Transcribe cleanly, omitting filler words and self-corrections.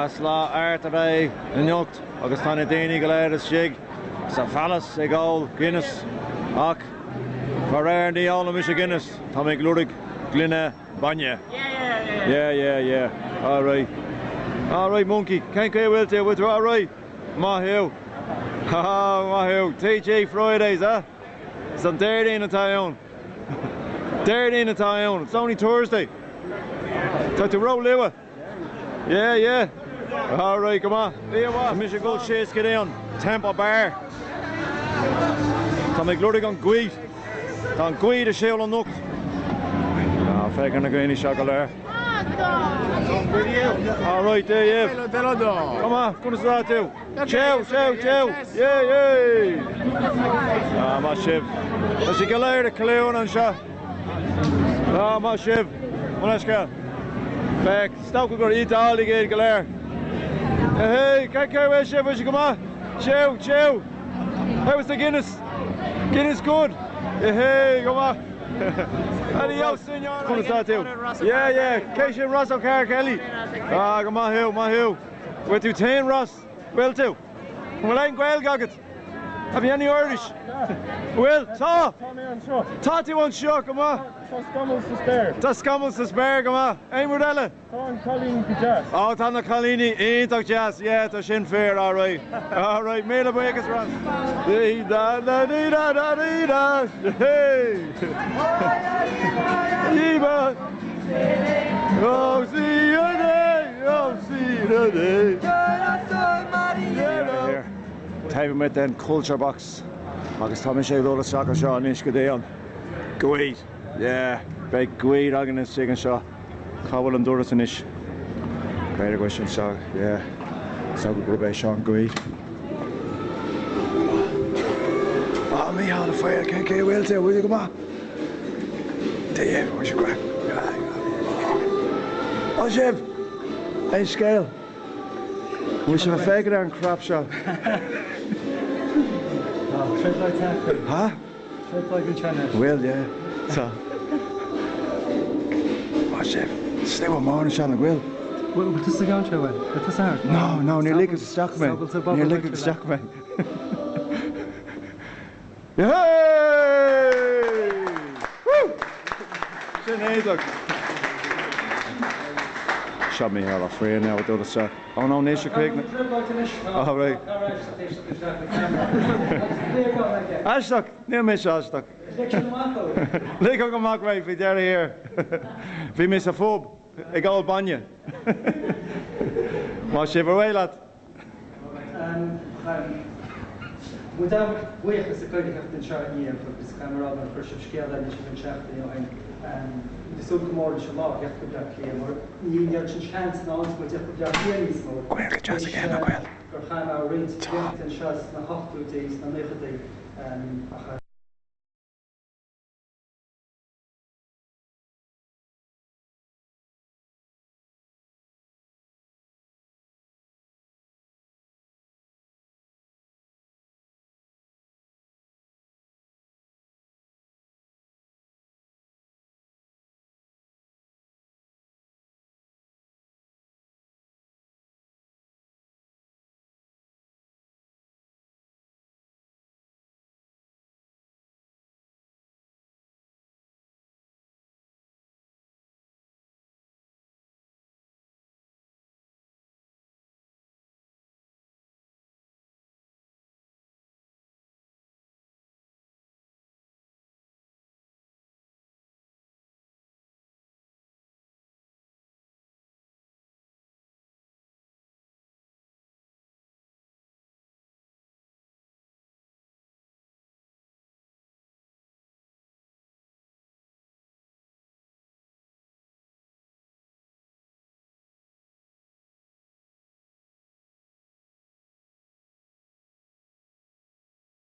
slá airtarai in jocht agus tána daoine go léir is sig sa fallas ag gáil Guinness ach mar réir ní ála mis a Guinness tá ag lurig glunne banne. Yeah. All right, monkey. Can't go with you with all right. Mahill. Ha Mahill. TG Fridays, huh? It's on 13 in town. 13 in town. It's only Thursday. Got to roll Lewa. Yeah. All right, come on. Lewa. Mission Gold Chase get on. Tampa Bar. Tá ag lurig an Gtuít. Tá an Gtuít a séol an nucht. Fagan na granny chocolate. All right, there you go. Come on, come on, start too. Chow. Yeah. My ship. As you get out of Cleon and shot. My ship. Let's go. Back. Stop, we're going to eat all the gate, Galer. Hey, can't carry away, ship. As you come on. Chow. How was the Guinness? Guinness good. Hey, come on. Adios, senor. Come on, start too. Yeah. Keisha Ross O'Carr Kelly. Come on, Hill. We're to 10 Ross. Well, too. Well, I'm Gaelgory. Have you any Irish? Well, Tá tú an seo, come on. Tá scammels to spare, come on. Ein Murdella. Tá Colleen jazz. Oh, tá na Colleen ítach jazz. Yeah, tá sin fair, all right. All right, made a break us run. Hey. Eva. Oh, see you day. Here. Time with then culture box. Agus tá sé dóla saca seo níos go dé an. Gtuít. Yeah, big Gtuít agan is sigan seo. Cabhfuil an dúras an is. Great question seo. Yeah. So go bé seo an Gtuít. Ah, me how the fire can't get well there, will you come on? There, what's your crack? Oh, Chef! Hey, scale. We should have a faggot and crap shop. Tread like that. Huh? Tread like in China. Well, yeah. So. Oh, Chef. Stay one morning, Sean, will. What does the gun show? What does that? No, near Lick is the stock man. Near Lick is the stock man. Hey! Woo! Look. Shot me here, free now with the other side. Oh no, Nisha quick. Oh, right. Ashtok, near miss Ashtok. Lick on Mark right, if you're here. If you miss a phobe, a gold banya. What's your way, lad? Without weight, as the kind of have to try and for this camera and for scale that you can check, you know, and the so more than log, you have to put that clear, or you get a chance now, but you have to put that clear. Go ahead, get chance again, no, go ahead. For time our range, and shots, and half 2 days, and everything,